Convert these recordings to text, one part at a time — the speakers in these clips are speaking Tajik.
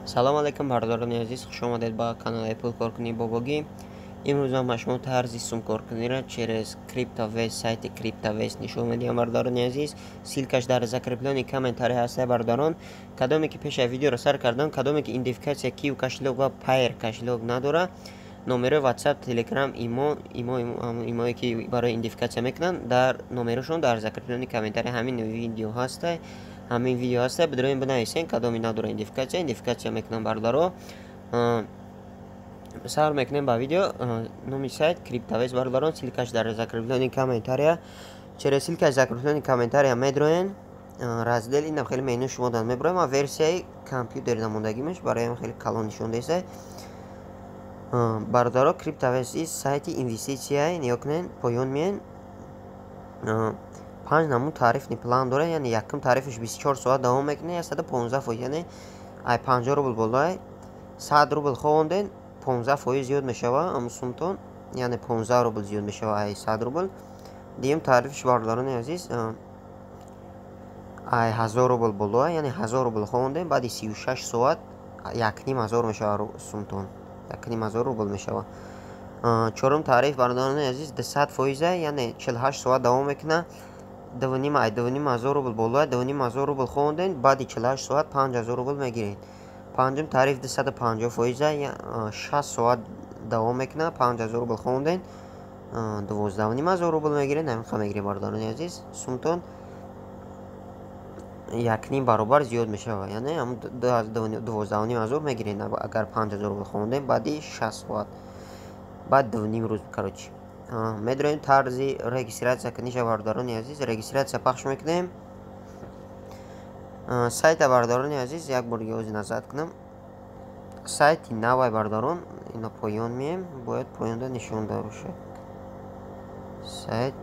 салом алейкум бардорони азиз, хуш омадед ба канали пулкоркунии бобогӣ. имрӯз ман ба шумо тарзи сумкоркуниро через CryptoVest, сайти CryptoVest нишон медиҳам бардорони азиз. силкаш дар закреплёни комментарӣ ҳаст бардорон. кадоме ки пеша видеоро сар кардам, кадоме ки идентификатсия киев кашлог ва Payer кашлог надора, номерои WhatsApp, Telegram, имое ки барои идентификатсия мекунанд, дар номерашон дар закреплёни комментарӣ ҳамин видео ҳаста. ҳамин видео ҳаста, бидроин бинависен кадоми надора идентификатсия мекунам бардаро. сар мекунем ба видео. номи сайт CryptoVest бардарон, силкаш дар закреплёни комментария. через силкаш закреплёни комментария медроен раздел инам хеле меню шумо дан меброем ва версияи компютер намондагӣ меш бароям хеле калон нишон десай. бардаро CryptoVest сайти инвеститсияи ниё кунен поён меен. 5 намуд тарифни план дора, яъне якум тарифаш 24 соат давом мекунад, 115%, яъне ай 50 рубл болай 100 рубл ховонден 15% зиёд мешава, амусумтон яъне 15 рубл зиёд мешава ай 100 рубл. дигим тарифш бардорони азиз ай 1000 рубл болай, яъне 1000 рубл ховонден баъди 36 соат 1500 мешава сумтон, 1500 рубл мешава. чорум тариф бардорони азиз 200%, яъне 48 соат давом мекунад, 2500 рубл болай, 2500 рубл ховонден баъди 48 соат 5000 рубл мегиред. панҷум тариф 250%, 6 соат давом мекунад, 5000 рубл ховонден 12500 рубл мегиред. намиқа мегиред бардорони азиз, сумтон якним баробар зиёд мешава, яъне 12500 мегиред агар 5000 рубл ховонден баъди 6 соат, баъд 2.5 рӯз карочи. медроем тарзи регистратсия куниша бардорони азиз, регистратсия пахш мекунем. сайта бардорони азиз як борги ози назарат кунам. сайти навай бардорон, ино поён меем, бояд поёнда нишонда бошад. сайт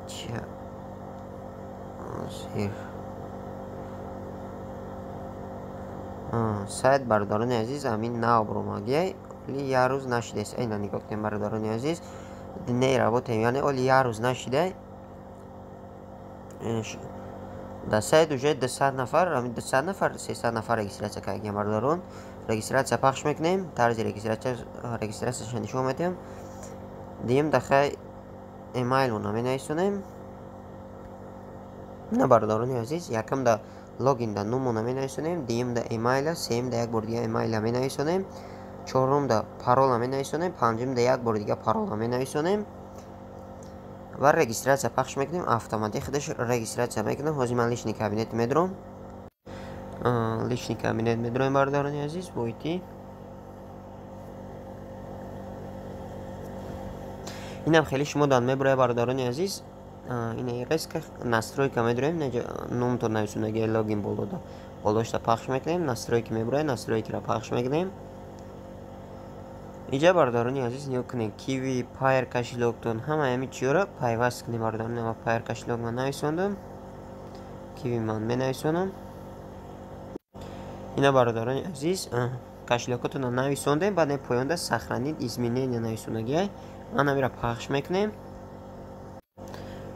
сайт бардорони азиз амин нав бромагиай, оли як рӯз нашидес. айна нигоҳ кунем бардорони азиз, дней работаем, яъне оли як рӯз нашидай. дар сайт уже 200 нафар 300 нафар регистратсия кардагиам бардорон. регистратсия пахш мекунем, тарзи регистратсияша нишон медиҳам. дигим дахай эмайлона менависонем. на бардорони азиз, якам да логин да номона менависонем, дигим да эмайла, сеюм да як бор дига эмайла менависонем, чорум да парола менависонем, панҷум да як бор дига парола менависонем ва регистратсия пахш мекунем. автоматик худаш регистратсия мекунем. ҳозир ман личный кабинет медром. личный кабинет медроем бардорони азиз, боити инам хеле шумо дан меброя бардорони азиз. ина резка настройка медроем, номтон нависонаги логин болошта пахш мекунем, настройки меброя, настройкиро пахш мекунем. иҷа бардорони азиз ниё кунем, Kiwi, Payer кашлогтон ҳама ҳами чиёро пайваст кунем бардорони. ва Payer кашлог ман нависондам, Kiwi ман менависонам. ина бардорони азиз кашлоготонро нависондем, баъд поёнда сохранить изменения нависонагиай, ман амиро пахш мекунем.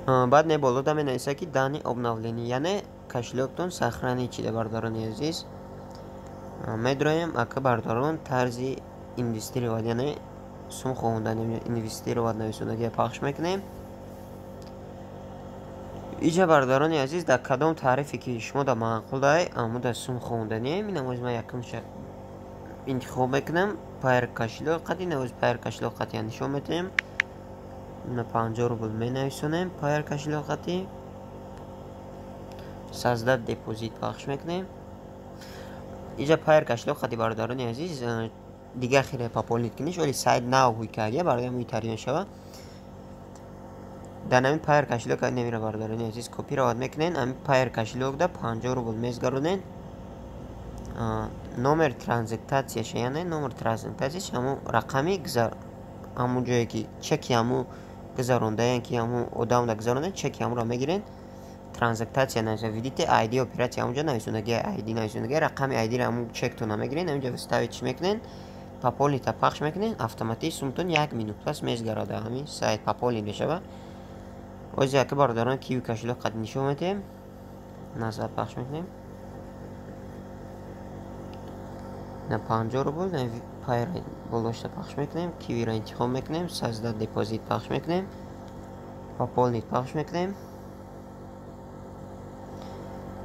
баъд не болода менависа ки дани обновление, яъне кашлогтон сохранить шида бардорони азиз. медроем ака бардорон тарзи инвестировать, яъне сум ховондани инвестировать нависонагиай пахш мекунем. иҷа бардорони азиз дар кадом тарифе ки шумо да маъқул дай амуда сум ховонданием, инамоз ман якумша интихоб мекунам. Payer кашлог қати, навоз Payer кашлог қати нишон метиҳем. ина 50 рубл менависонем, Payer кашлог қати, создать депозит пахш мекунем. иҷа Payer кашлог қати бардорони азиз дига хеле пополнит куниш, оли сайт нав ҳуй кардия бароям итари мешава. дар намин Payer кашлог намира бардорони азиз копировать мекунен. амин Payer кашлогда 50 рубл мезгаронен. номер транзактатсияша, яъне номер транзактатсияш ҳамун рақами ҳамун ҷое ки чеки ҳамун гузарондаен, ки ҳамун одамда гузарондаен, чеки ҳамунро мегирен. транзактатсия нависа, видите ID оператсия ҳамунҷа нависонаги ID нависонаги рақами ID-ро ҳамун чектона мегирен, ҳамунҷа вставить чӣ мекунен, пополнита пахш мекунен, автоматик сумтон 1 минут пас мезгарада ҳамин сайт пополнит мешава. ози яка бардорон Kiwi кашлог қад нишон метиҳем, назар пахш мекунем. اینا 50 روبل. پای بالاشتا پخش میکنیم. کیوی را انتخاب میکنیم. سازده دپوزیت پخش میکنیم. پاپولنیت پخش میکنیم.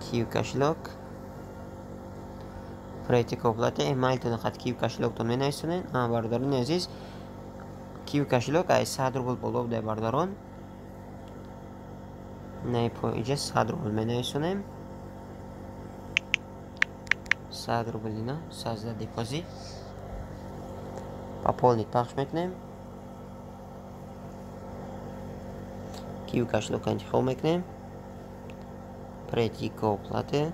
کیو کشلاک پریتی کوپلاته ایمیل تون خط کیو کشلاک تون مینویسونین. بردارون عزیز کیو کشلاک ای 100 روبل بالا بوده بردارون. نه اینجا 100 روبل مینویسونیم. 100 روبل اینا 16 دپوزیت. پاپولنیت پخش میکنیم. کیو کشلاک انتخاب میکنیم. پریتی کوپلاته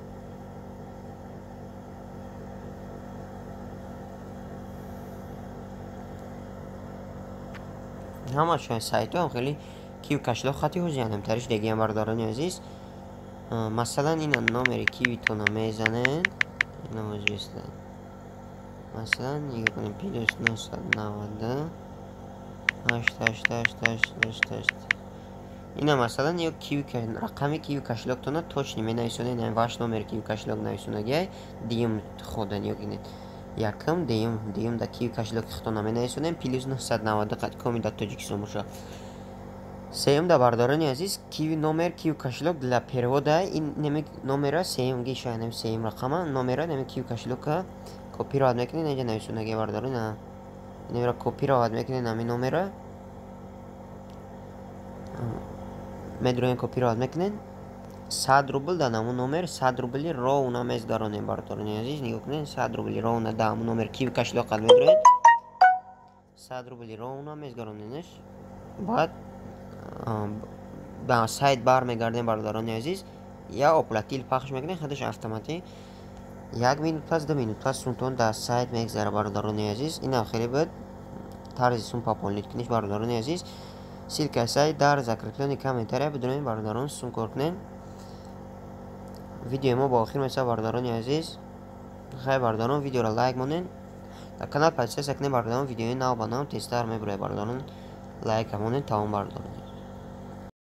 همه شاید سایت هم خیلی کیو کشلاک خطی هو جانم ترش دیگه هم بردارانی عزیز. مثلا این نمره کیوی تونو میزنن اینا مجلسن. مثلا نگه کنیم پیلوس 990 8 اینا مثلا یا کیو رقمی کیو کشلاک تونو توچ نیمه نویسونه. نه واش نمره کیو کشلاک نویسونه گه دیم خودن یا گینید یکم دیم دا کیو کشلاک خطونا می نویسونه. پیلوس 990 قد کمی دا توجیکسون باشه. سیم دا بردارانی عزیز کیو نمر کیو کشلاک دلا перевода این نمی نمره سیم گی شاید نمی سیم رقمه نمره نمی کیو کشلاک کپی رو اد میکنین. اینجا نویسونه گه بردارین نمره کپی رو اد میکنین. نمی نمره مدروین کپی رو اد میکنین. 100 روبل دا نمو نمر 100 روبلی رو اونا میز دارونه بردارانی عزیز. نگاه کنین 100 روبلی رو اونا دا همون نمر کیو کشلاک اد مدروین 100 روبلی رو اونا میز دارونینش. بعد به سایت برمیگردیم برداران عزیز یا اپلاتیل پخش میکنه خودش اتوماتیک 1 مینوت پس 2 مینوت پس سونتون در سایت میگذره برداران عزیز. این آخری بود طرزشون پاپولنیت کنیش برداران عزیز. سیلک سایت در ذکرتلونی کامنتری بدونین برداران سون کردن. ویدیو ما با آخر مثلا برداران عزیز خیلی برداران ویدیو را لایک مونین. در کانال پادشاه سکنه برداران ویدیوی نو بنام تستر میبره برداران لایک مونین تمام برداران.